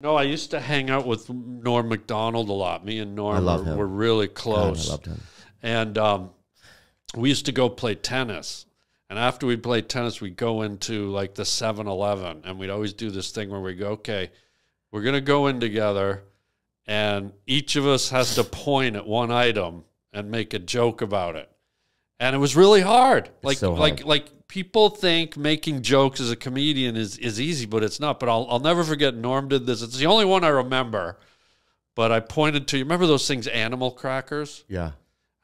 No, I used to hang out with Norm Macdonald a lot. Me and Norm were really close. God, I loved him. And we used to go play tennis. And after we played tennis, we'd go into like the 7-Eleven. And we'd always do this thing where we go, okay, we're going to go in together. And each of us has to point at one item and make a joke about it. And it was really hard. Like people think making jokes as a comedian is easy, but it's not. But I'll never forget Norm did this. It's the only one I remember. But I pointed to, you remember those things, animal crackers? Yeah.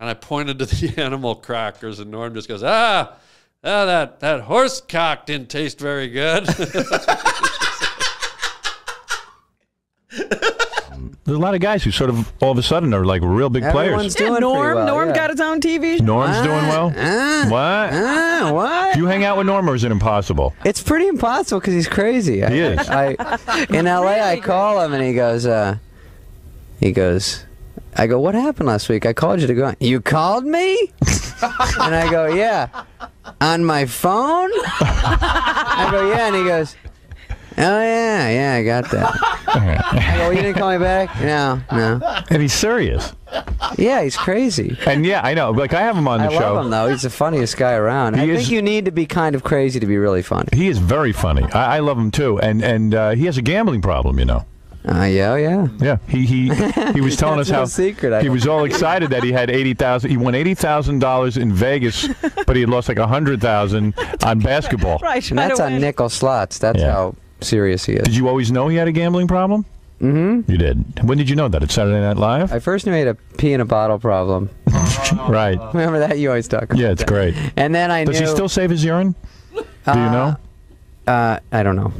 And I pointed to the animal crackers, and Norm just goes, that horse cock didn't taste very good. There's a lot of guys who sort of all of a sudden are like real big players. Doing Norm, well, Norm got his own TV show. Norm's doing well. What? What? Do you hang out with Norm, or is it impossible? It's pretty impossible because he's crazy. He is. In L.A., I call him and he goes, I go, what happened last week? I called you to go on. You called me? And I go, yeah. On my phone? I go, yeah. And he goes, oh, yeah, I got that. I go, well, you didn't call me back? No. And he's serious. Yeah, he's crazy. And yeah, I know. Like, I have him on the show. I love him, though. He's the funniest guy around. I think you need to be kind of crazy to be really funny. He is very funny. I love him, too. And he has a gambling problem, you know. Yeah. He was telling us how secret. He was all excited that he had $80,000. He won $80,000 in Vegas, but he had lost like $100,000 on basketball. Right. And that's on nickel slots. That's how serious he is. Did you always know he had a gambling problem? Mm-hmm. You did. When did you know that? At Saturday Night Live? I first knew he had a pee in a bottle problem. Right. Remember that? You always talk about Yeah, it's that. great. And then I Does he still save his urine? Do you know? I don't know.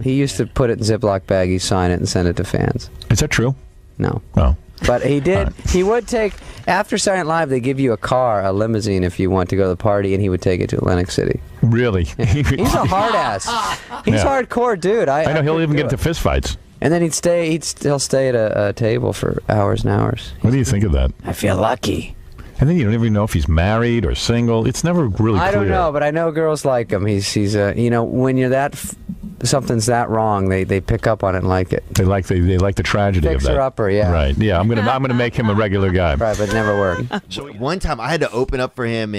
He used to put it in Ziploc baggies, sign it, and send it to fans. Is that true? No. Oh. But he did. He would take, after Saturday Night Live, they give you a car, a limousine, if you want to go to the party, and he would take it to Atlantic City. Really? Yeah. He's a hard ass. He's hardcore, dude. I know he'll even get into fist fights. And then he'll stay at a table for hours and hours. What do you think of that? I feel lucky. And then you don't even know if he's married or single. It's never really clear. I don't know, but I know girls like him. He's you know, when you're something's that wrong, they pick up on it and like it. They like the tragedy of that. Fixer-upper, yeah. Right. Yeah, I'm gonna make him a regular guy. Right, but it never worked. So one time I had to open up for him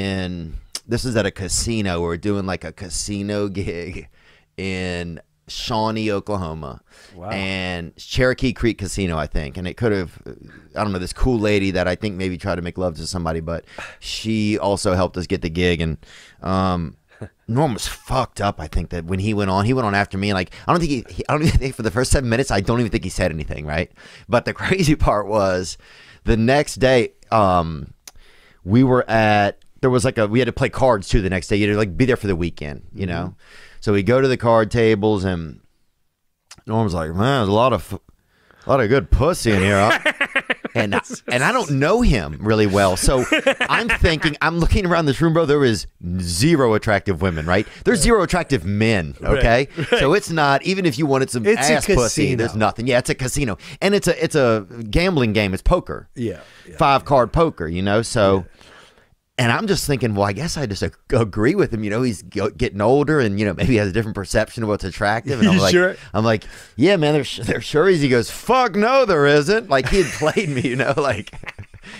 this was at a casino. We were doing like a casino gig in Shawnee, Oklahoma. Wow. And Cherokee Creek Casino, I think. And it could have, I don't know, this cool lady that I think maybe tried to make love to somebody, but she also helped us get the gig. And Norm was fucked up. I think that when he went on after me, and like I don't even think for the first 7 minutes I don't even think he said anything, right? But the crazy part was the next day we had to play cards too the next day. You had to like be there for the weekend, you know. So we go to the card tables and Norm's like, man, there's a lot of good pussy in here. And I don't know him really well. So I'm looking around this room, bro. There is zero attractive women, right? There's zero attractive men, okay? Right. So it's not, even if you wanted some ass pussy, there's nothing. Yeah, it's a casino. And it's a gambling game. It's poker. Yeah. 5-card poker, you know? So... Yeah. And I'm just thinking, well, I guess I just agree with him. You know, he's getting older, and you know, maybe he has a different perception of what's attractive. And I'm like, yeah, man, there sure is. He goes, fuck no, there isn't. Like he had played me, you know, like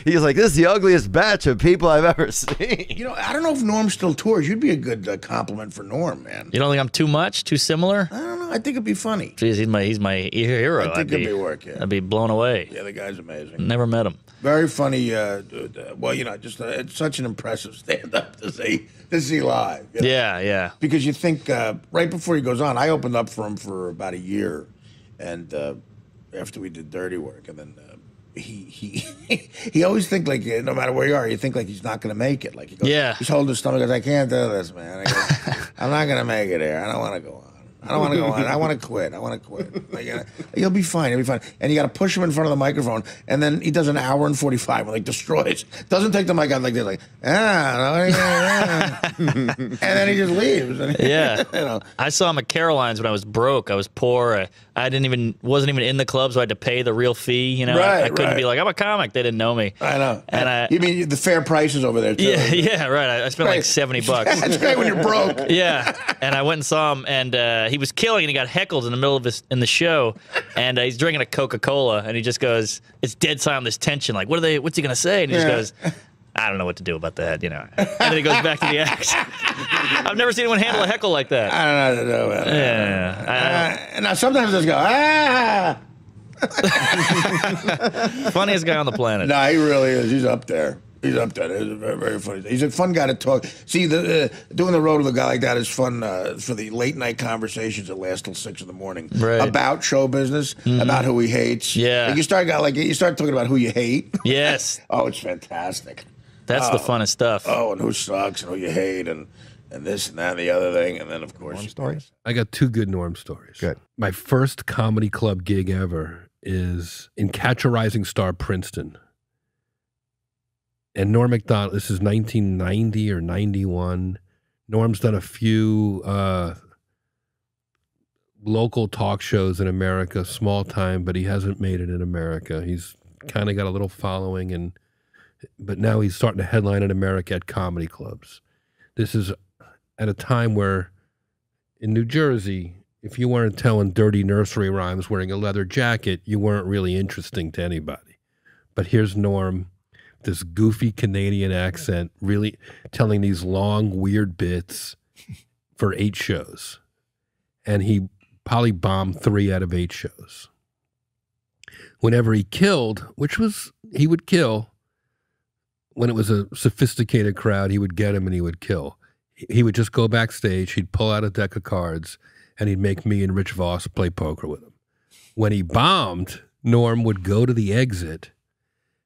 he was like, this is the ugliest batch of people I've ever seen. You know, I don't know if Norm still tours. You'd be a good compliment for Norm, man. You don't think I'm too much, too similar? I don't know. I think it'd be funny. Jeez, he's my hero. I think it'd be work. Yeah. I'd be blown away. Yeah, the guy's amazing. Never met him. Very funny. Well, you know, just it's such an impressive stand-up to see live. You know? Yeah. Because you think right before he goes on, I opened up for him for about a year, and after we did Dirty Work, and then he always think like no matter where you are, you think like he's not going to make it. Like he goes, he's holding his stomach. He goes, I can't do this, man. I'm not going to make it here. I don't want to go on. I don't want to go on. I want to quit. Like, he'll be fine. He'll be fine. And you got to push him in front of the microphone, and then he does an hour and 45 and like destroys. Doesn't take the mic out like this, like and then he just leaves. Yeah. You know. I saw him at Caroline's when I was broke. I was poor. I wasn't even in the club, so I had to pay the real fee. You know, I couldn't be like, I'm a comic. They didn't know me. I know. And you mean the fair prices over there too? Yeah, right. I spent like $70. That's great when you're broke. Yeah, and I went and saw him, and he was killing, and he got heckled in the middle of the show, and he's drinking a Coca-Cola, and he just goes, "It's dead silent. There's tension. Like, what's he gonna say?" And he just goes, "I don't know what to do about that," you know. And then he goes back to the act. I've never seen anyone handle a heckle like that. I don't know what to do about it. Yeah. Now sometimes I just go, ah. Funniest guy on the planet. No, he really is. He's up there. He's up there. He's very, very funny. He's a fun guy to talk. See, doing the road with a guy like that is fun for the late night conversations that last till 6 in the morning about show business, about who he hates. Yeah, like you start talking about who you hate. Yes. Oh, it's fantastic. That's the funnest stuff. Oh, and who sucks and who you hate and this and that and the other thing, and then of course Norm stories. I got 2 good Norm stories. Good. My first comedy club gig ever is in Catch a Rising Star, Princeton. And Norm Macdonald, this is 1990 or 91. Norm's done a few local talk shows in America, small time, but he hasn't made it in America. He's kind of got a little following, but now he's starting to headline in America at comedy clubs. This is at a time where in New Jersey, if you weren't telling dirty nursery rhymes wearing a leather jacket, you weren't really interesting to anybody. But here's Norm, this goofy Canadian accent, really telling these long, weird bits for 8 shows. And he probably bombed 3 out of 8 shows. Whenever he killed, he would kill, when it was a sophisticated crowd, he would get him and he would kill. He would just go backstage, he'd pull out a deck of cards, and he'd make me and Rich Voss play poker with him. When he bombed, Norm would go to the exit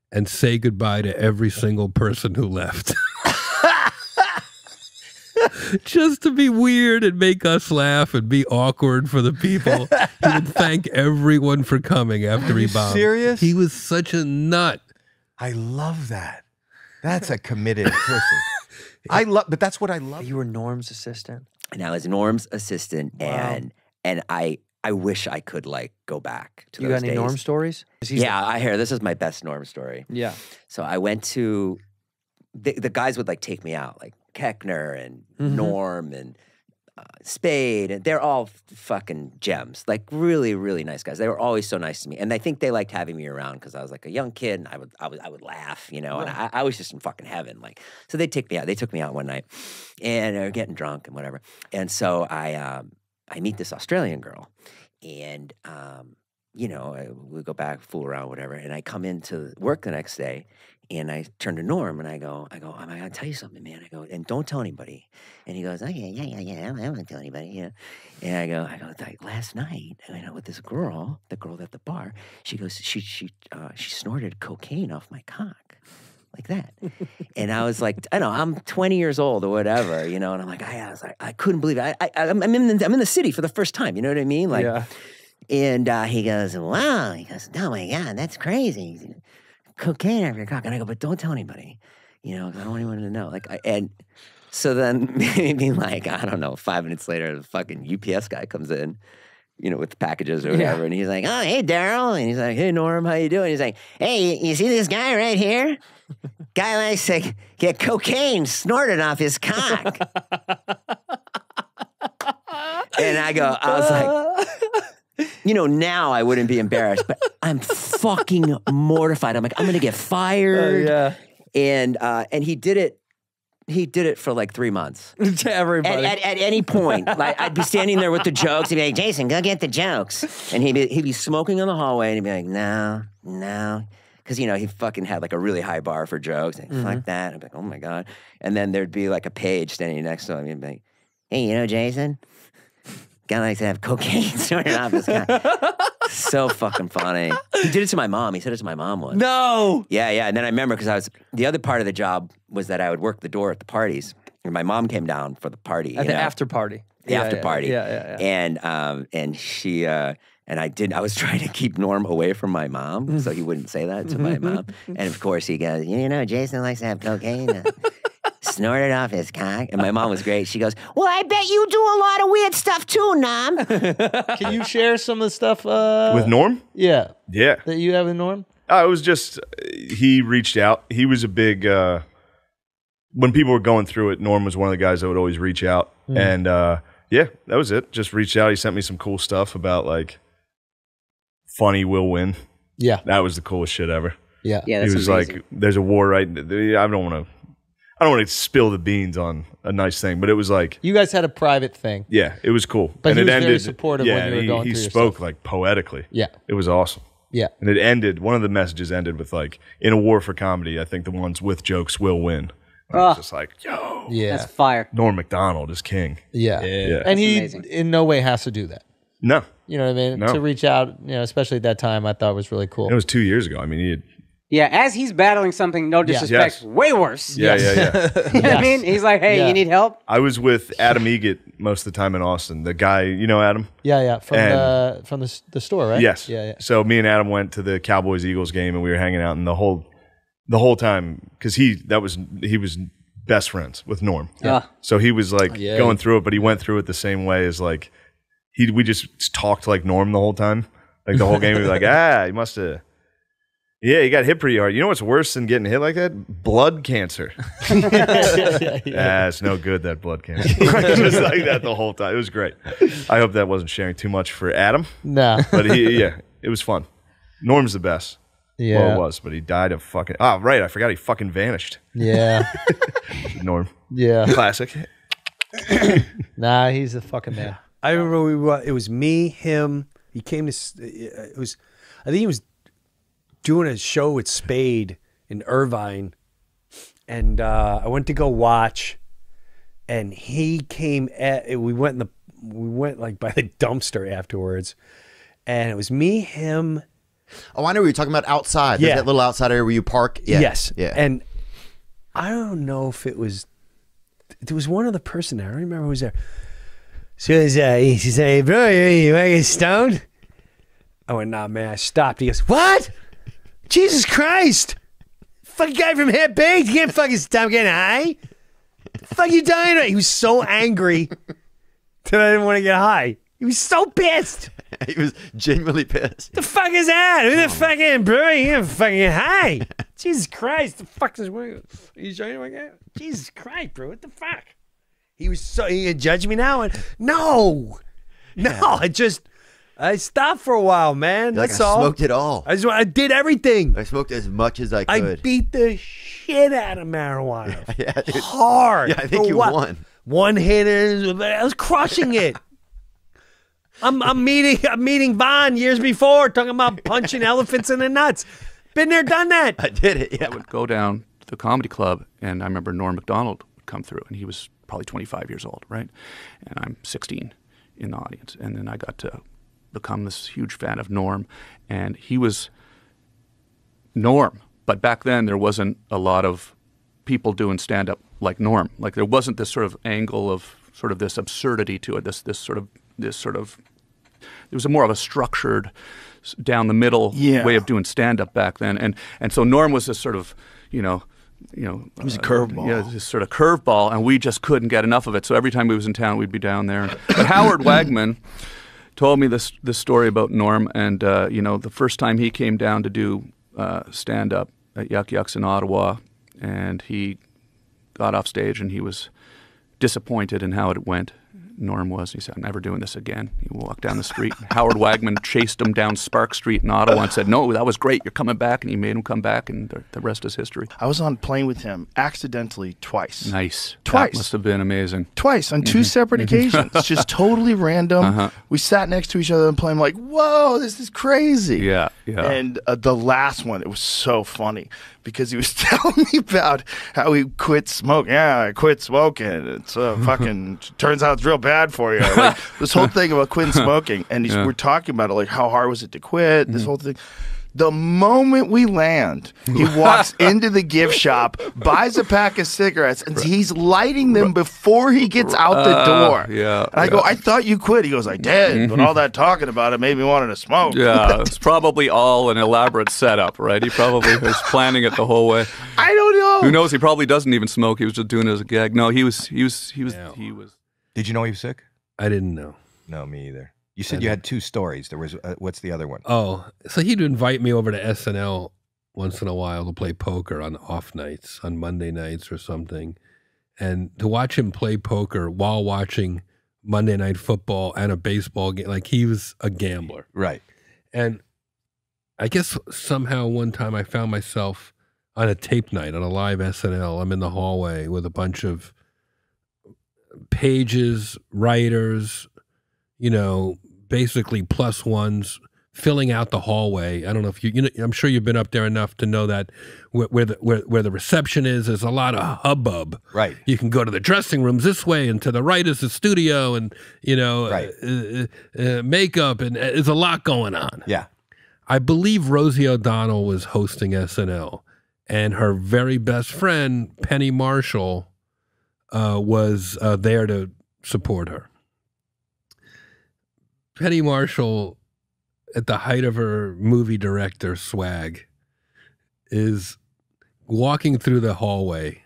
and say goodbye to every single person who left. Just to be weird and make us laugh and be awkward for the people. He would thank everyone for coming after he bombed. Serious? He was such a nut. I love that. That's a committed person. But that's what I love. You were Norm's assistant? And I was Norm's assistant, and I wish I could like go back to you those got any days. Norm stories? Yeah, I hear this is my best Norm story. Yeah. So I went to the guys would like take me out, like Keckner and Norm and Spade, and they're all fucking gems, like really, really nice guys. They were always so nice to me, and I think they liked having me around because I was like a young kid, and I would laugh, you know, and I was just in fucking heaven. Like, so they'd take me out. They took me out one night, and they were getting drunk and whatever. And so I meet this Australian girl, and you know, we go back, fool around, whatever. And I come into work the next day, and I turn to Norm and I go, I'm gonna tell you something, man. I go, and don't tell anybody. And he goes, oh, yeah, I won't tell anybody, you know. And I go, like, last night, I went out with this girl, the girl at the bar. She goes, she snorted cocaine off my cock. Like that. And I was like, I know, I'm 20 years old or whatever, you know, and I'm like, I couldn't believe it. I'm in the city for the first time, you know what I mean? Like, yeah. And he goes, wow. He goes, oh my God, that's crazy. Cocaine off your cock. And I go, but don't tell anybody, you know, I don't want anyone to know. Like, and so then maybe like, I don't know, 5 minutes later, the fucking UPS guy comes in, you know, with the packages or whatever. And he's like, oh, hey, Daryl. And he's like, hey, Norm, how you doing? He's like, hey, you see this guy right here? Guy likes to get cocaine snorted off his cock. And I was like, you know, now I wouldn't be embarrassed, but I'm fucking mortified. I'm like, I'm going to get fired. Yeah. And he did it. He did it for like 3 months. To everybody. At any point, like I'd be standing there with the jokes. He'd be like, Jason, go get the jokes. And he'd be smoking in the hallway, and he'd be like, no. Because, you know, he fucking had like a really high bar for jokes. And fuck that. I'd be like, oh my God. And then there'd be like a page standing next to him. He'd be like, hey, you know, Jason? Guy likes to have cocaine snorted off his guy. So fucking funny. He did it to my mom. He said it to my mom once. No. Yeah. And then I remember because the other part of the job was that I would work the door at the parties. And my mom came down for the party. At the after party. The after party. Yeah. And she, and I was trying to keep Norm away from my mom so he wouldn't say that to my mom. And of course he goes, you know, Jason likes to have cocaine. Snorted off his cock. And my mom was great. She goes, well, I bet you do a lot of weird stuff too, Nom. Can you share some of the stuff? With Norm? Yeah. Yeah. That you have with Norm? It was just, he reached out. He was a big, when people were going through it, Norm was one of the guys that would always reach out. And Yeah, that was it. Just reached out. He sent me some cool stuff about like funny will win. Yeah. That was the coolest shit ever. Yeah. Yeah, He that's was amazing. like, there's a war right. I don't want to spill the beans on a nice thing, but it was like, You guys had a private thing. yeah, it was cool. But and he it was ended, very supportive yeah, when you were and going he through your spoke stuff. like poetically. Yeah. It was awesome. Yeah. And it ended, one of the messages ended with like, in a war for comedy, I think the ones with jokes will win. I was just like, yo, Yeah. That's fire. Norm Macdonald is king. Yeah. Yeah. And he amazing. in no way has to do that. No, You know what I mean? No. To reach out, especially at that time, I thought was really cool. it was 2 years ago. I mean, he had, Yeah, as he's battling something, no disrespect, Yes. way worse. yeah. You know what I mean? He's like, hey, Yeah. you need help? I was with Adam Egget most of the time in Austin. The guy, you know Adam? Yeah. From And- the store, right? Yes. Yeah. So me and Adam went to the Cowboys Eagles game, and we were hanging out, and the whole time, because he was best friends with Norm. Yeah. So he was like Yeah. going through it, but he went through it the same way as like we just talked like Norm the whole time. Like the whole game, we were like, you must have. Yeah, you got hit pretty hard. You know what's worse than getting hit like that? Blood cancer. It's no good, that blood cancer. Just like that the whole time. It was great. I hope that wasn't sharing too much for Adam. No. But it was fun. Norm's the best. Yeah. Well, it was, but he died of fucking. Oh, right. I forgot he fucking vanished. Yeah. Norm. Yeah. Classic. Nah, he's a fucking man. I remember it was me, him. He came to. I think he was doing a show with Spade in Irvine, and I went to go watch, and he came. We went like by the dumpster afterwards, and it was me, him. Oh, I know what you're talking about outside. There's Yeah. that little outside area where you park. Yeah. Yes. Yeah. And I don't know if it was. There was one other person there. I don't remember who was there. So he says, "Hey, bro, you want to get stoned?" I went, "Nah, man." I stopped. He goes, "What? Jesus Christ! Fucking guy from Half Baked. You can't fucking stop getting high. The fuck you dying about?" He was so angry that I didn't want to get high. He was so pissed. He was genuinely pissed. The fuck is that? Who the fucking bro? You can't fucking get high. Jesus Christ! The fuck is you trying to get? Jesus Christ, bro! What the fuck? He was so he judged me now, and no, I stopped for a while, man. Like, That's I all. smoked it all. I did everything. I smoked as much as I I could. beat the shit out of marijuana. Yeah, dude. Hard. Yeah, I think For you what? won. One hitters. I was crushing it. I'm meeting Vaughn years before, talking about punching elephants in the nuts. Been there, done that. I did it. Yeah. I would go down to the comedy club, and I remember Norm Macdonald would come through, and he was probably 25 years old, right? And I'm 16 in the audience. And then I got to become this huge fan of Norm, and he was Norm. But back then, there wasn't a lot of people doing stand-up like Norm. Like, there wasn't this sort of angle of sort of this absurdity to it, this sort of, it was more of a structured, down the middle way of doing stand-up back then. And so Norm was this sort of, it was a curveball. Yeah, this sort of curveball, and we just couldn't get enough of it. So every time we was in town, we'd be down there. But Howard Wagman told me this story about Norm, and the first time he came down to do stand-up at Yuck Yucks in Ottawa, and he got off stage, and he was disappointed in how it went. Norm was. He said, "I'm never doing this again." He walked down the street. Howard Wagman chased him down Spark Street in Ottawa and said, "No, that was great. You're coming back." And he made him come back, and the rest is history. I was on a plane with him accidentally twice. Nice. Twice. That must have been amazing. Twice on two separate occasions. Just totally random. We sat next to each other on the plane, like, whoa, this is crazy. Yeah. And the last one, it was so funny because he was telling me about how he quit smoking. Yeah, I quit smoking. It's fucking, turns out it's real bad for you. Like, this whole thing about quitting smoking. And we're talking about it, like, how hard was it to quit? This whole thing. The moment we land, he walks into the gift shop, buys a pack of cigarettes, and he's lighting them before he gets out the door. Yeah. And I go, "I thought you quit." He goes, "I did, but all that talking about it made me want to smoke." Yeah, it's probably all an elaborate setup, right? He probably was planning it the whole way. I don't know. Who knows? He probably doesn't even smoke. He was just doing it as a gag. No, he was. Did you know he was sick? I didn't know. No, me either. You said you had two stories. There was what's the other one? Oh, so he'd invite me over to SNL once in a while to play poker on off nights, on Monday nights or something, and to watch him play poker while watching Monday Night Football and a baseball game. Like, he was a gambler. Right. And I guess somehow one time I found myself on a tape night on a live SNL. I'm in the hallway with a bunch of pages, writers, you know, basically plus ones filling out the hallway. I don't know if you know, I'm sure you've been up there enough to know that where the reception is, there's a lot of hubbub. Right. You can go to the dressing rooms this way, and to the right is the studio, and you know, makeup, and there's a lot going on. Yeah. I believe Rosie O'Donnell was hosting SNL, and her very best friend Penny Marshall was there to support her. Penny Marshall, at the height of her movie director swag, is walking through the hallway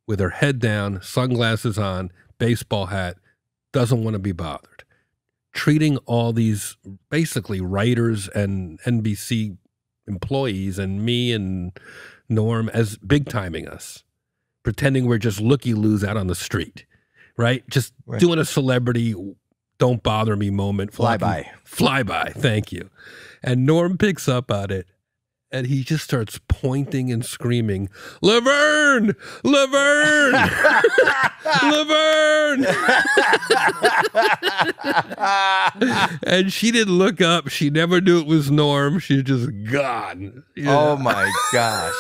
with her head down, sunglasses on, baseball hat, doesn't want to be bothered, treating all these basically writers and NBC employees and me and Norm as big timing us, pretending we're just looky-loos out on the street, right? Just doing a celebrity don't bother me moment. Flyby. Flyby, thank you. And Norm picks up on it, and he just starts pointing and screaming, Laverne! Laverne! Laverne! And she didn't look up. She never knew it was Norm. She was just gone. You know? Oh, my gosh.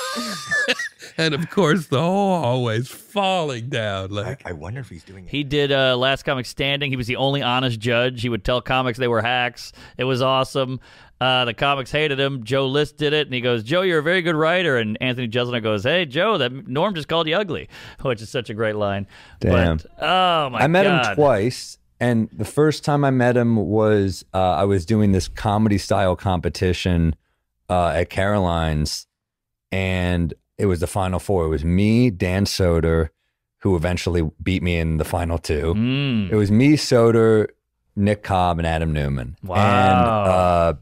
And, of course, the whole hallway's falling down. Like, I wonder if he's doing it. He did Last Comic Standing. He was the only honest judge. He would tell comics they were hacks. It was awesome. The comics hated him. Joe List did it, and he goes, Joe, you're a very good writer. And Anthony Jeselnik goes, hey, Joe, that Norm just called you ugly, which is such a great line. Damn. But, oh, my God. I met him twice, and the first time I met him was I was doing this comedy-style competition at Caroline's, and it was the Final Four. It was me, Dan Soder, who eventually beat me in the final two. It was me, Soder, Nick Cobb, and Adam Newman. Wow. And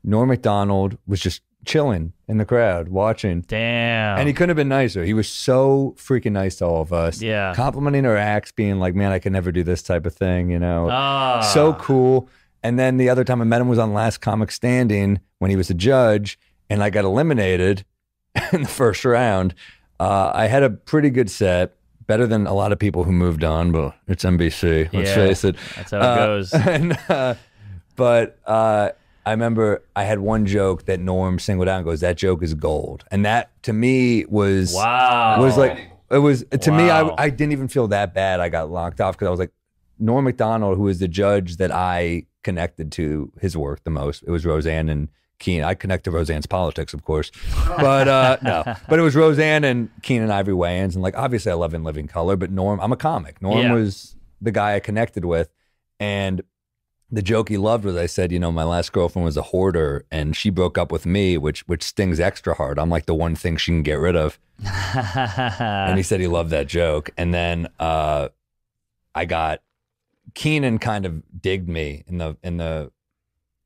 Norm Macdonald was just chilling in the crowd, watching. Damn. And he couldn't have been nicer. He was so freaking nice to all of us. Yeah. Complimenting our acts, being like, man, I could never do this type of thing, you know. Ah. So cool. And then the other time I met him was on Last Comic Standing when he was a judge, and I got eliminated in the first round. I had a pretty good set, better than a lot of people who moved on, but it's NBC, let's face it. That's how it goes. But I remember I had one joke that Norm singled out and goes, that joke is gold. And that to me was like, it was, to me, I didn't even feel that bad. I got locked off because I was like, Norm Macdonald, who is the judge that I connected to his work the most, it was Roseanne and Keenan. I connect to Roseanne's politics, of course, but no. But it was Roseanne and Keenan Ivory Wayans, and like obviously I love In Living Color, but Norm, I'm a comic. Norm was the guy I connected with, and the joke he loved was I said, you know, my last girlfriend was a hoarder, and she broke up with me, which stings extra hard. I'm like the one thing she can get rid of. And he said he loved that joke, and then I got Keenan kind of digged me in the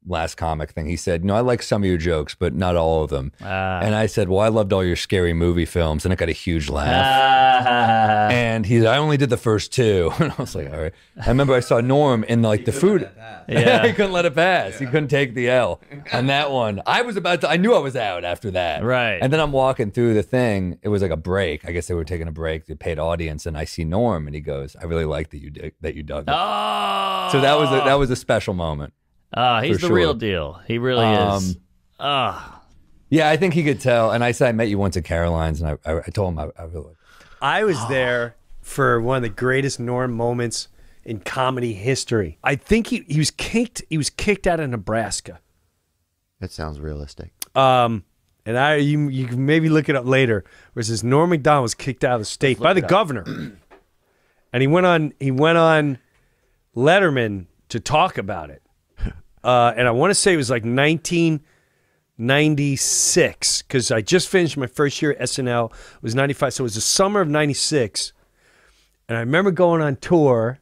last comic thing. He said, I like some of your jokes, but not all of them. And I said, well, I loved all your scary movie films. And I got a huge laugh. And he said, I only did the first two. And I was like, all right. I remember I saw Norm in like the food. Yeah. He couldn't let it pass. He couldn't take the L on that one. I knew I was out after that. Right. And then I'm walking through the thing. It was like a break. I guess they were taking a break, the paid audience. And I see Norm, and he goes, I really like that you dug it. Oh. So that was a special moment. He's the real deal. He really is. Yeah, I think he could tell. And I said I met you once at Caroline's, and I told him I really. I was there for one of the greatest Norm moments in comedy history. I think he was kicked. He was kicked out of Nebraska. That sounds realistic. And you can maybe look it up later. Where it says Norm Macdonald was kicked out of the state by the governor, and he went on Letterman to talk about it. And I want to say it was like 1996 because I just finished my first year at SNL. It was 95, so it was the summer of 96. And I remember going on tour.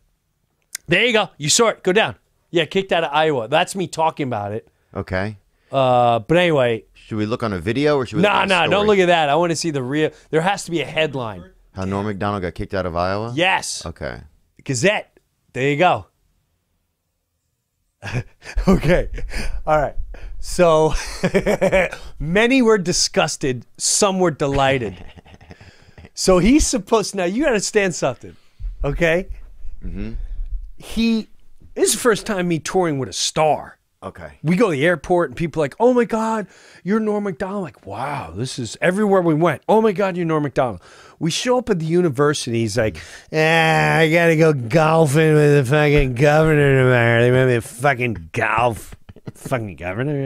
There you go. You saw it. Go down. Yeah, kicked out of Iowa. That's me talking about it. Okay. But anyway. Should we look on a video or should we? No, don't look at that. I want to see the real. There has to be a headline. How Norm Macdonald got kicked out of Iowa? Yes. Okay. Gazette. There you go. Okay. All right. So many were disgusted, some were delighted. So he's supposed, now you understand something, okay? Mm-hmm. This is the first time me touring with a star. Okay. We go to the airport and people are like, oh my God, you're Norm Macdonald. I'm like, wow, this is everywhere we went. Oh my God, you're Norm Macdonald. We show up at the university. He's like, I got to go golfing with the fucking governor tomorrow. They want me to fucking golf. Fucking governor?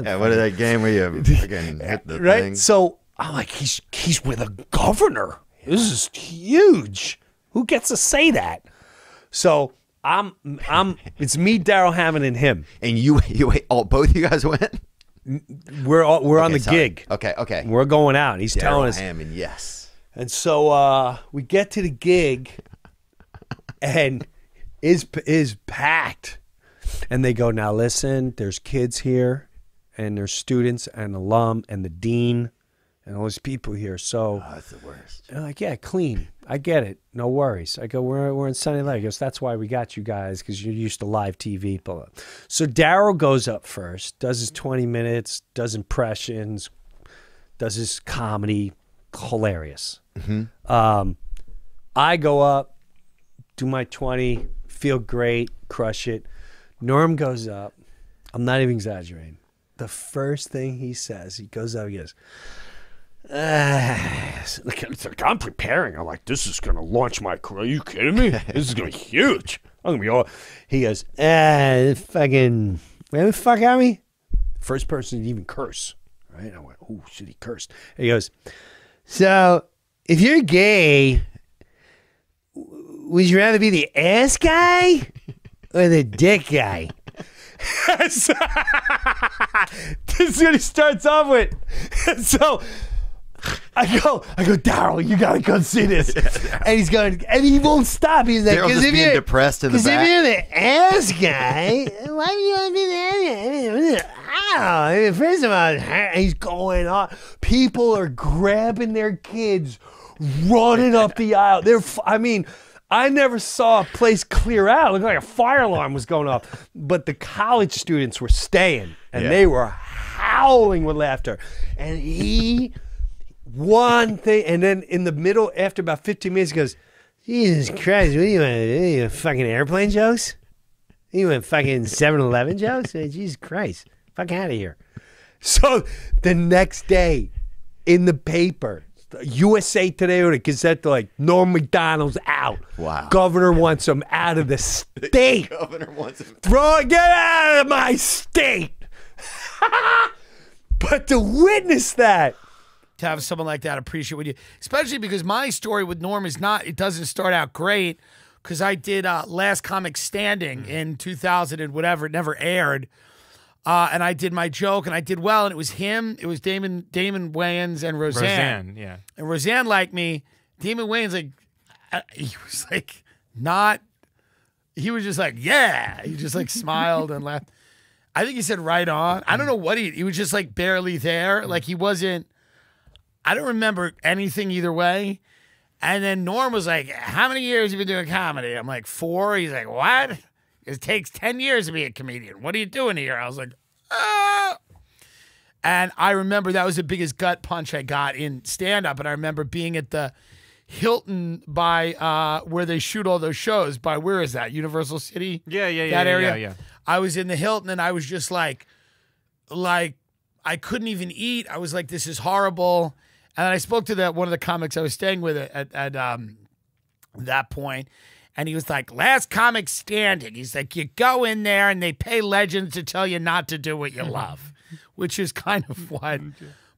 Yeah, what is that game where you fucking hit the right? thing? So I'm like, he's with a governor. This is huge. Who gets to say that? So it's me, Daryl Hammond, and him. And you wait, both of you guys went? We're on the sorry. gig. Okay. We're going out. He's telling us. Hammond, yes. And so we get to the gig, and is packed. And they go, now listen, there's kids here, and there's students and alum and the dean and all these people here. So that's the worst. they're like, yeah, clean. I get it. No worries. I go, we're in Sunny Lake. He goes, that's why we got you guys, because you're used to live TV. Blah, blah. So Daryl goes up first, does his 20 minutes, does impressions, does his comedy. Hilarious. Mm-hmm. I go up, do my 20, feel great, crush it. Norm goes up. I'm not even exaggerating. The first thing he says, he goes up, he goes, I'm preparing. I'm like, this is going to launch my career. Are you kidding me? This is going to be huge. I'm going to be all. He goes, fucking, where the fuck are we? First person to even curse. Right? I went, oh, shit, he cursed. And he goes, so if you're gay, would you rather be the ass guy or the dick guy? This is what he starts off with. So I go, Daryl, you gotta come see this. And he's going, and he won't stop. He's like, Daryl's just being depressed in the back. Because if you're the ass guy, why do you want to be the ass guy? I don't know. First of all, he's going on. People are grabbing their kids, running up the aisle. I never saw a place clear out. It looked like a fire alarm was going off. But the college students were staying, and they were howling with laughter. And one thing, and then in the middle, after about 15 minutes, he goes, Jesus Christ, what do you want to do? You want fucking airplane jokes? You want fucking 7-Eleven jokes? Jesus Christ, fuck out of here. So the next day, in the paper, USA Today or the Gazette, they're like, Norm Macdonald's out. Wow. Governor wants him out of the state. Governor wants him. Get out of my state. But to witness that. To have someone like that appreciate what you, especially because my story with Norm it doesn't start out great, because I did Last Comic Standing in 2000 and whatever, it never aired. And I did my joke, and I did well, and it was him, it was Damon Wayans and Roseanne. Yeah. And Roseanne liked me. Damon Wayans, he was like, he was just like, yeah. He just like smiled and laughed. I think he said right on. I don't know what he was just like barely there. Like he wasn't, I don't remember anything either way. And then Norm was like, how many years have you been doing comedy? I'm like, 4. He's like, what? It takes 10 years to be a comedian. What are you doing here? I was like, ah. And I remember that was the biggest gut punch I got in stand-up. And I remember being at the Hilton by where they shoot all those shows. By where is that? Universal City? Yeah. That area? Yeah. I was in the Hilton, and I was just like I couldn't even eat. I was like, this is horrible. And I spoke to one of the comics I was staying with at that point, and he was like, Last Comic Standing. He's like, you go in there and they pay legends to tell you not to do what you love, which is kind of what.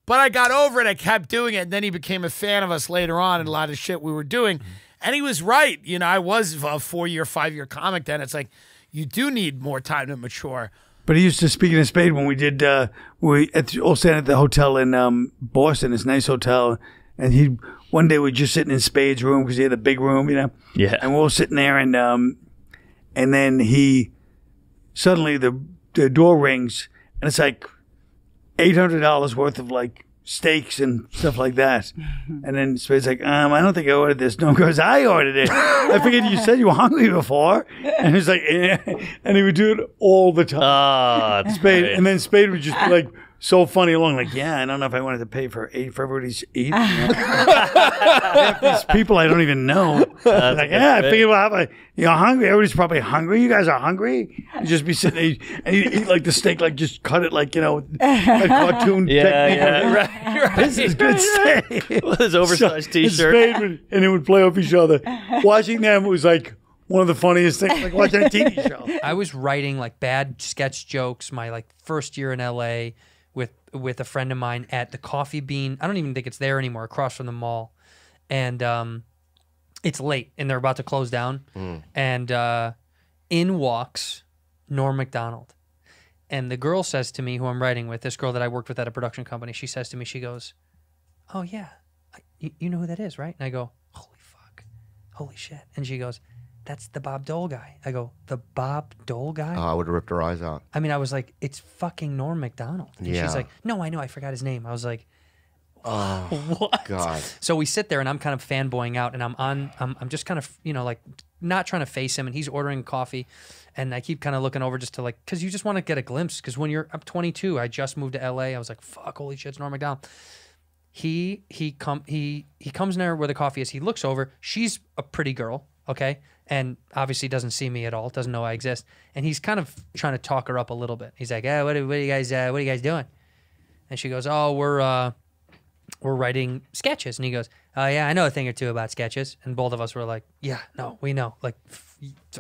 But I got over it. I kept doing it. And then he became a fan of us later on and a lot of shit we were doing. And he was right. You know, I was a 4-year, 5-year comic then. It's like, you do need more time to mature. But he used to speak in his spade when we did, all staying at the hotel in Boston, this nice hotel. And one day we were just sitting in Spade's room because he had a big room, you know? Yeah. And we're all sitting there, and then suddenly the door rings, and it's like $800 worth of like steaks and stuff like that. And then Spade's like, I don't think I ordered this. Norm goes, I ordered it. I figured you said you were hungry before. And he's like, and he would do it all the time. Spade, and then Spade would just be like, so funny along, like, yeah, I don't know if I wanted to pay for everybody's eat. These people I don't even know. Like, yeah, I figured we'll have you're hungry. Everybody's probably hungry. You guys are hungry. You just be sitting there and you eat like the steak, like just cut it like, like cartoon technique. Yeah, right. This is good steak. With his oversized T-shirt. And it would play off each other. Watching them was like one of the funniest things, like watching a TV show. I was writing like bad sketch jokes my like first year in LA with a friend of mine at the Coffee Bean. I don't even think it's there anymore, across from the mall. And it's late, and they're about to close down. And in walks Norm Macdonald. And the girl says to me, who I'm writing with, this girl that I worked with at a production company, she says to me, she goes, oh, yeah, you know who that is, right? And I go, holy fuck, holy shit. And she goes, that's the Bob Dole guy. I go, the Bob Dole guy? Oh, I would have ripped her eyes out. I mean, I was like, it's fucking Norm Macdonald. And Yeah. she's like, no, I know, I forgot his name. I was like, Oh, what? God. So we sit there and I'm kind of fanboying out and I'm just kind of, like not trying to face him, and he's ordering coffee and I keep kind of looking over just to like, cause you just want to get a glimpse. Cause when I'm 22, I just moved to LA. I was like, fuck, holy shit, it's Norm Macdonald. He comes in there where the coffee is. He looks over. She's a pretty girl. Okay. And obviously doesn't see me at all. Doesn't know I exist. And he's kind of trying to talk her up a little bit. He's like, what are you guys doing? And she goes, oh, we're writing sketches. And he goes, oh yeah, I know a thing or two about sketches. And both of us were like, yeah, no, we know. Like,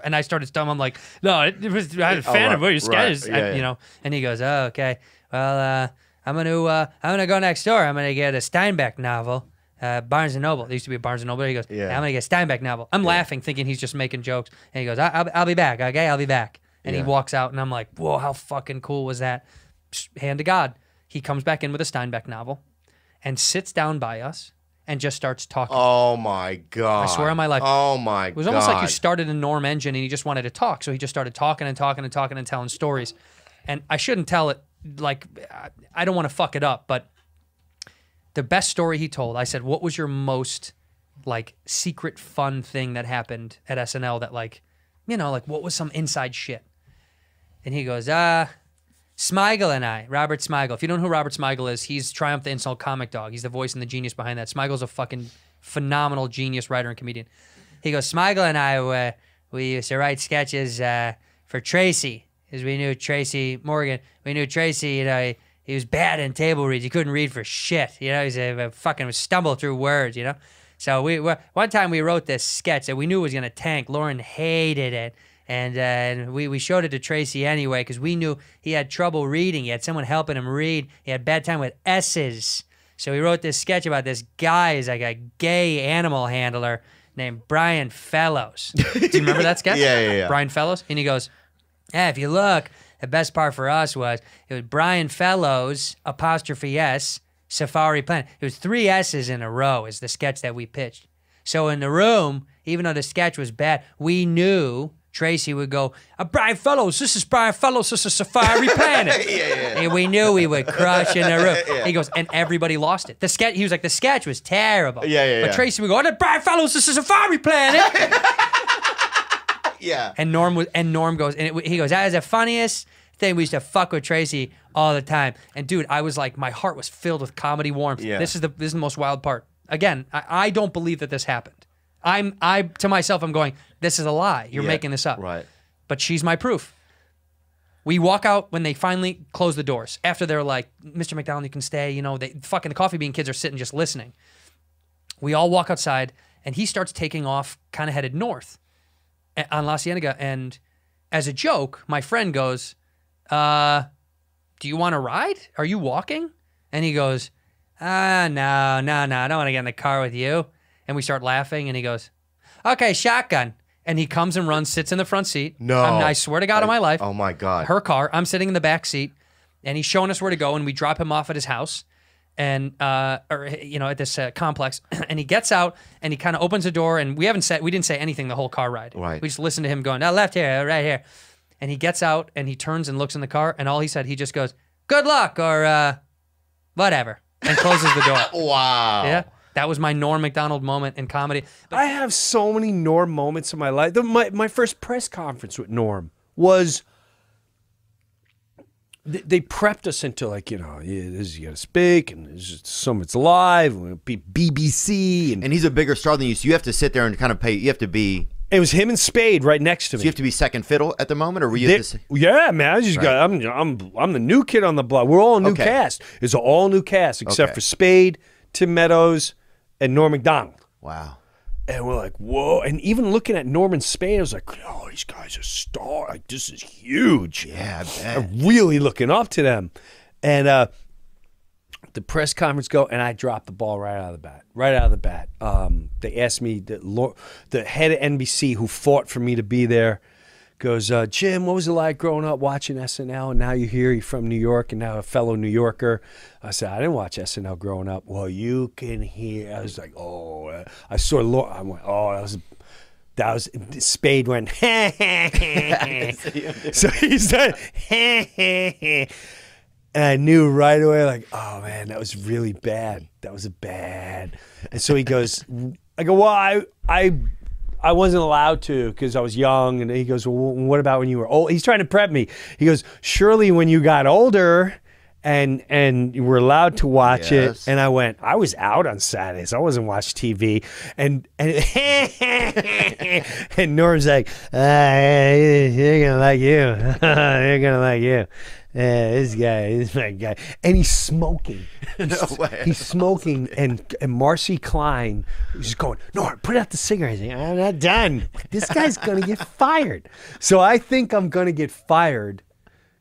and I started stumbling. I'm like, no, I'm a fan of your sketches. Right. Yeah. And he goes, oh, okay. Well, I'm gonna go next door. I'm gonna get a Steinbeck novel. Barnes and Noble. There used to be a Barnes and Noble. He goes, yeah, I'm gonna get a Steinbeck novel. I'm laughing, thinking he's just making jokes. And he goes, I'll be back. Okay, I'll be back. And he walks out, and I'm like, whoa, how fucking cool was that? Hand to God. He comes back in with a Steinbeck novel, and sits down by us, and just starts talking. Oh my God. I swear on my life. Oh my God. It was almost like you started a Norm engine, and he just wanted to talk. So he just started talking and talking and talking and telling stories. And I shouldn't tell it. Like, I don't want to fuck it up, but the best story he told, I said, what was your most, like, secret fun thing that happened at SNL that, like, like, what was some inside shit? And he goes, Smigel and I, Robert Smigel. If you don't know who Robert Smigel is, he's Triumph the Insult Comic Dog. He's the voice and the genius behind that. Smigel's a fucking phenomenal genius writer and comedian. He goes, Smigel and I, we used to write sketches for Tracy, because we knew Tracy Morgan. We knew Tracy, he was bad in table reads. He couldn't read for shit. He's a fucking stumble through words, So one time we wrote this sketch that we knew was going to tank. Lauren hated it. And we showed it to Tracy anyway because we knew he had trouble reading. He had someone helping him read. He had bad time with S's. So we wrote this sketch about this guy who's like a gay animal handler named Brian Fellows. Do you remember that sketch? Yeah. Brian Fellows? And he goes, if you look, the best part for us was it was Brian Fellows, apostrophe S, Safari Planet. It was 3 S's in a row is the sketch that we pitched. So in the room, even though the sketch was bad, we knew Tracy would go, Brian Fellows, this is Brian Fellows, this is Safari Planet. And we knew we would crush in the room. He goes, and everybody lost it. He was like, the sketch was terrible. But Tracy would go, Brian Fellows, this is Safari Planet. And Norm goes, and he goes, that is the funniest thing. We used to fuck with Tracy all the time. And dude, I was like, my heart was filled with comedy warmth. This is the most wild part. Again, I don't believe that this happened. To myself, I'm going, this is a lie. You're making this up. Right. But she's my proof. We walk out when they finally close the doors. After they're like, Mr. McDonald, you can stay. The Coffee Bean kids are sitting just listening. We all walk outside, and he starts taking off, kind of headed north on La Cienega. And as a joke, my friend goes, do you want to ride? Are you walking? And he goes, no, I don't want to get in the car with you. And we start laughing, and he goes, okay, shotgun. And he comes and runs, sits in the front seat. No. I swear to God on my life. Oh, my God. Her car. I'm sitting in the back seat, and he's showing us where to go, and we drop him off at his house, and at this complex. And he gets out, and he kind of opens the door, and we didn't say anything the whole car ride. Right. We just listened to him going, left here, right here. And he gets out, and he turns and looks in the car, and all he said, he just goes, good luck, or whatever. and closes the door. Wow. Yeah. That was my Norm Macdonald moment in comedy. I have so many Norm moments in my life. My first press conference with Norm was they prepped us into like, you know, you got to speak and it's live, and be BBC. And he's a bigger star than you, so you have to sit there and kind of pay. You have to be. It was him and Spade right next to me. So you have to be second fiddle at the moment, or were you? Yeah, man. I just got. I'm the new kid on the block. We're all a new cast. It's an all new cast except for Spade, Tim Meadows, and Norm Macdonald. Wow. And we're like, whoa. And even looking at Norman Spade, I was like, oh, these guys are stars. Like, this is huge. Yeah, I bet. I'm really looking up to them. And the press conference go, and I dropped the ball right out of the bat. They asked me, the head of NBC who fought for me to be there, goes, Jim, what was it like growing up watching SNL? And now you're here, you're from New York, and now a fellow New Yorker. I said, I didn't watch SNL growing up. Well, you can hear. I was like, oh, I saw Laura. I went, oh, that was Spade went, so he said, and I knew right away, like, oh man, that was really bad. That was bad. And so he goes, I go, well, I wasn't allowed to because I was young. And he goes, well, what about when you were old? He's trying to prep me. He goes, surely when you got older and you were allowed to watch it. And I went, I was out on Saturdays. I wasn't watching TV. And and Norm's like, they're going to like you. They're going to like you. This is my guy. And he's smoking. No way. He's smoking, and Marcy Klein is just going, no, put out the cigarette. He's like, I'm not done. This guy's going to get fired. So I think I'm going to get fired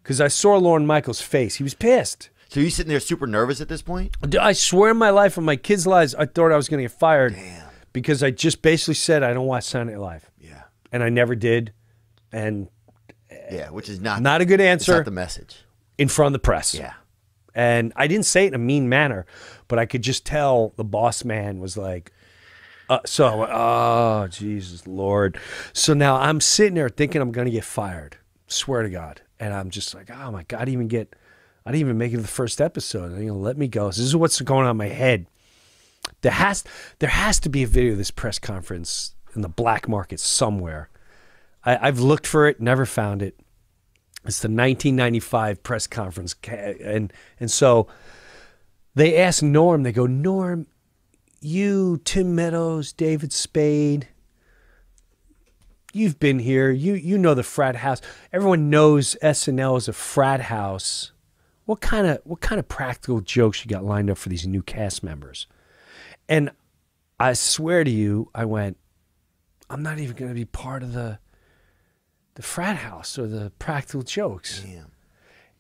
because I saw Lorne Michaels' face. He was pissed. So you sitting there super nervous at this point? I swear in my life and my kids' lives, I thought I was going to get fired. Damn. Because I just basically said I don't watch Saturday Night Live. Yeah. And I never did. And yeah, which is not a good answer. It's not the message. In front of the press. Yeah. And I didn't say it in a mean manner, but I could just tell the boss man was like, so I went, oh, Jesus, Lord. So now I'm sitting there thinking I'm going to get fired. Swear to God. And I'm just like, oh my God, I didn't even make it to the first episode. They're going to let me go. So this is what's going on in my head. There has to be a video of this press conference in the black market somewhere. I've looked for it, never found it. It's the 1995 press conference. And so they asked Norm, they go, Norm, you, Tim Meadows, David Spade, you've been here. You know the frat house. Everyone knows SNL is a frat house. What kind of practical jokes you got lined up for these new cast members? And I swear to you, I went, I'm not even going to be part of the frat house or the practical jokes. Damn.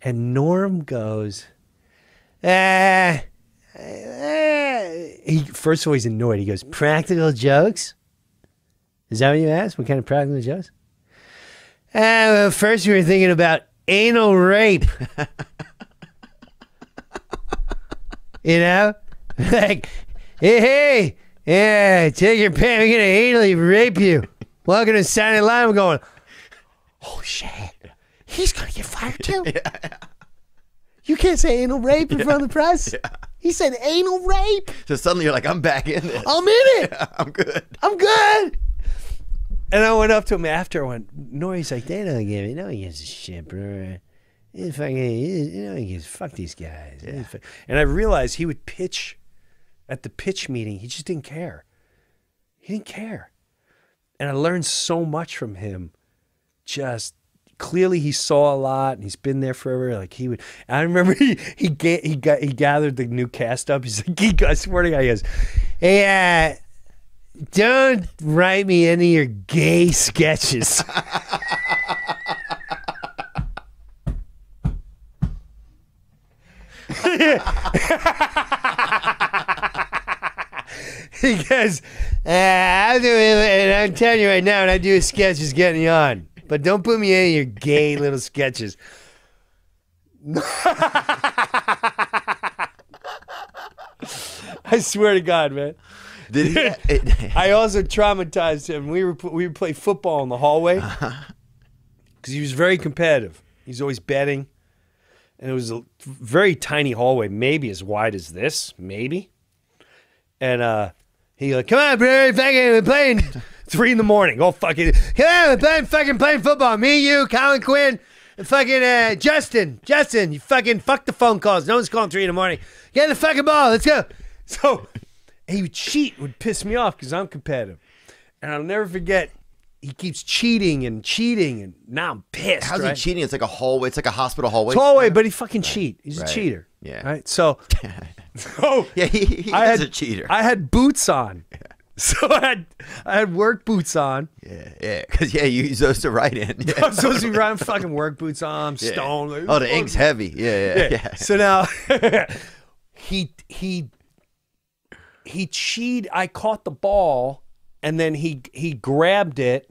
And Norm goes, first of all, he's annoyed. He goes, practical jokes? Is that what you asked? What kind of practical jokes? Well, first we were thinking about anal rape. You know? Like, hey, yeah, take your pants. We're going to anally rape you. Welcome to Saturday Night Live. I'm going, oh shit, he's gonna get fired too. Yeah. You can't say anal rape in front of the press. Yeah. He said anal rape. So suddenly you're like, I'm back in this. I'm in it. Yeah, I'm good. I'm good. And I went up to him after. I went, Nori's like, they don't give it. No one gives a shit, bro. Fuck these guys. Yeah. And I realized he would pitch at the pitch meeting. He just didn't care. He didn't care. And I learned so much from him. Just clearly he saw a lot and he's been there forever. Like he would, I remember he gathered the new cast up. He's like, I swear to God, he goes, hey, don't write me any of your gay sketches. He goes, I'm telling you right now, when I do a sketch, it's getting you on. But don't put me in any of your gay little sketches. I swear to God, man. I also traumatized him. We would play football in the hallway because he was very competitive. He's always betting. and it was a very tiny hallway, maybe as wide as this, maybe. And he like, come on, bro, we're playing 3 in the morning. Go fucking, come on, we're playing football. Me, you, Colin Quinn, and fucking Justin, you fucking fuck the phone calls. No one's calling 3 in the morning. Get the fucking ball. Let's go. So he would cheat, would piss me off because I'm competitive. And I'll never forget, he keeps cheating, and now I'm pissed. How's right? he cheating? It's like a hallway. It's like a hospital hallway. It's hallway, but he fucking cheat. He's a cheater. Yeah. Right. So, yeah, he is a cheater. I had boots on. So I had work boots on. Yeah, because you use those to write in. Yeah. I'm supposed to be riding fucking work boots on. I'm stoned. Like, oh, the ink's heavy. Yeah. So now he cheated. I caught the ball, and then he grabbed it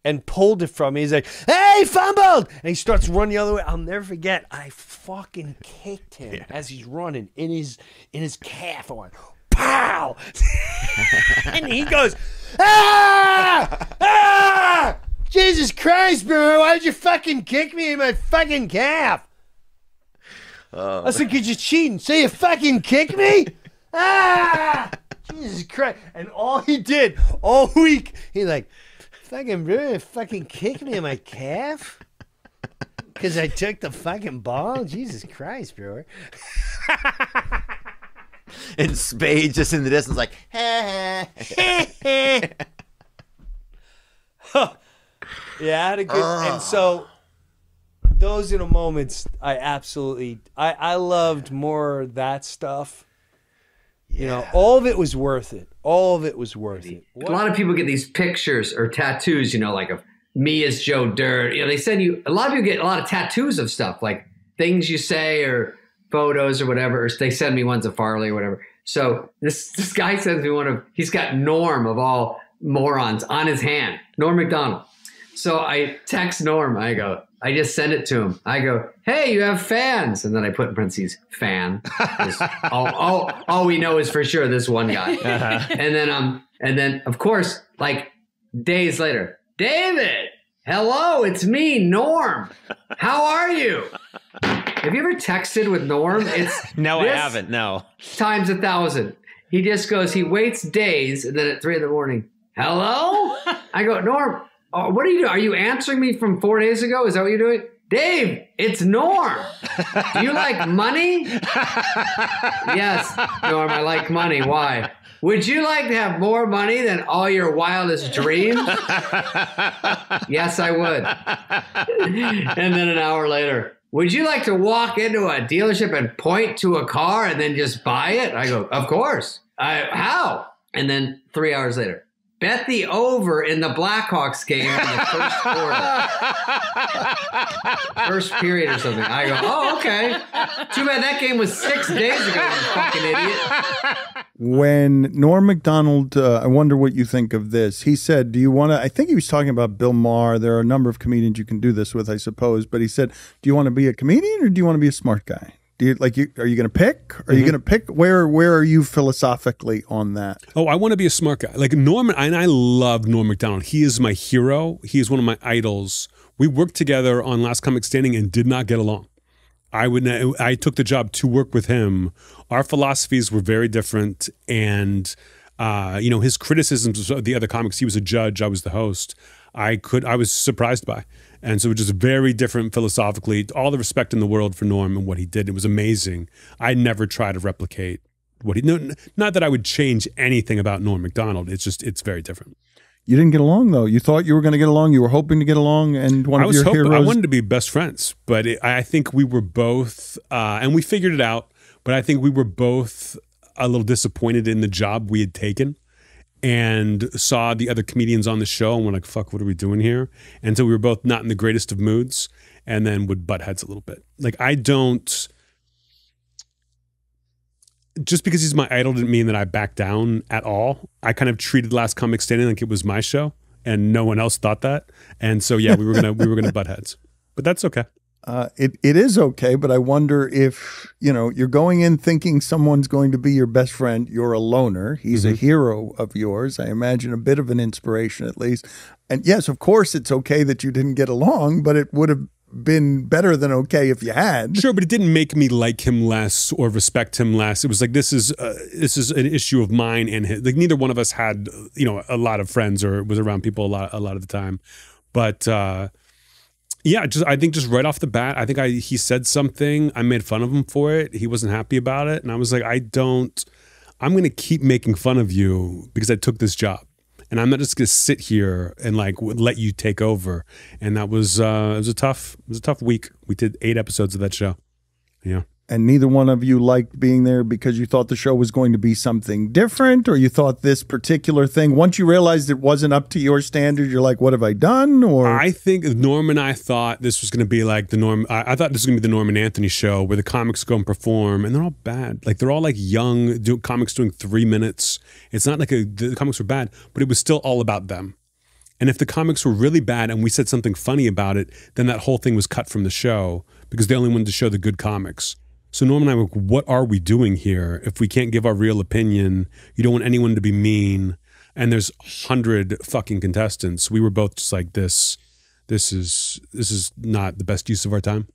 and pulled it from me. He's like, "Hey, fumbled!" And he starts running the other way. I'll never forget. I fucking kicked him as he's running in his calf. I went, pow! And he goes, ah! Jesus Christ, bro! Why'd you fucking kick me in my fucking calf? I said, "Cause you're cheating. So you fucking kick me? Ah! Jesus Christ!" And all he did all week, he like, fucking bro, fucking kick me in my calf? Cause I took the fucking ball? Jesus Christ, bro. And Spade just in the distance, like, yeah, I had a good, and so those are the moments I loved more that stuff. You know, all of it was worth it. All of it was worth it. A lot of people get these pictures or tattoos, you know, like of me as Joe Dirt. You know, they send you, a lot of people get a lot of tattoos of stuff, like things you say or photos or whatever, or they send me ones of Farley or whatever. So this guy sends me one of, he's got Norm of all morons on his hand, Norm Macdonald. So I text Norm, I just send it to him. I go, "Hey, you have fans." And then I put in parentheses, fan. all we know is for sure this one guy. And then of course, like days later, "David, hello, it's me, Norm. How are you?" Have you ever texted with Norm? No, I haven't. No. Times 1,000. He just goes, he waits days, and then at 3 a.m, "Hello?" I go, "Norm, what are you doing? Are you answering me from 4 days ago? Is that what you're doing?" "Dave, it's Norm. Do you like money?" "Yes, Norm, I like money. Why?" "Would you like to have more money than all your wildest dreams?" "Yes, I would." And then an hour later, "Would you like to walk into a dealership and point to a car and then just buy it?" I go, "Of course." "How?" And then 3 hours later, "Bet the over in the Blackhawks game in the first quarter." First period or something. I go, "Oh, okay. Too bad that game was 6 days ago, you fucking idiot." When Norm Macdonald, I wonder what you think of this. He said, "Do you want to?" I think he was talking about Bill Maher. There are a number of comedians you can do this with, I suppose. But he said, "Do you want to be a comedian or do you want to be a smart guy? Do you like you? Are you going to pick? Are you going to pick? Where are you philosophically on that?" Oh, I want to be a smart guy. Like Norm, and I love Norm Macdonald. He is my hero. He is one of my idols. We worked together on Last Comic Standing and did not get along. I took the job to work with him. Our philosophies were very different, and you know, his criticisms of the other comics. He was a judge. I was the host. I was surprised by, and so just very different philosophically. All the respect in the world for Norm and what he did. It was amazing. I never try to replicate what he. No, not that I would change anything about Norm Macdonald. It's very different. You didn't get along, though. You thought you were going to get along. You were hoping to get along, and one of your heroes. I wanted to be best friends, but I think we were both, and we figured it out. But I think we were both a little disappointed in the job we had taken, and saw the other comedians on the show, and we're like, "Fuck, what are we doing here?" And so we were both not in the greatest of moods, and then would butt heads a little bit. Like I don't. Just because he's my idol didn't mean that I backed down at all. I kind of treated Last Comic Standing like it was my show, and no one else thought that. And so yeah, we were gonna butt heads, but that's okay. It is okay, but I wonder if you're going in thinking someone's going to be your best friend. You're a loner. He's a hero of yours. I imagine a bit of an inspiration at least. And yes, of course, it's okay that you didn't get along, but it would have been better than okay if you had. Sure, but it didn't make me like him less or respect him less. It was like this is an issue of mine and his. Like neither one of us had a lot of friends or was around people a lot of the time, but yeah, I think just right off the bat, I think he said something. I made fun of him for it. He wasn't happy about it, and I was like, I'm going to keep making fun of you because I took this job. And I'm not just gonna sit here and like let you take over. And that was it was a tough week. We did 8 episodes of that show. Yeah. And neither one of you liked being there because you thought the show was going to be something different, or you thought this particular thing, once you realized it wasn't up to your standard, you're like, what have I done? Or I think Norm and I thought this was going to be like the Norm. I thought this was going to be the Norm and Anthony show where the comics go and perform, and they're all bad. Like they're all like young comics doing 3 minutes. It's not like the comics were bad, but it was still all about them. And if the comics were really bad and we said something funny about it, then that whole thing was cut from the show because they only wanted to show the good comics. So Norm and I were like, what are we doing here? If we can't give our real opinion, you don't want anyone to be mean, and there's 100 fucking contestants. We were both just like, this is not the best use of our time.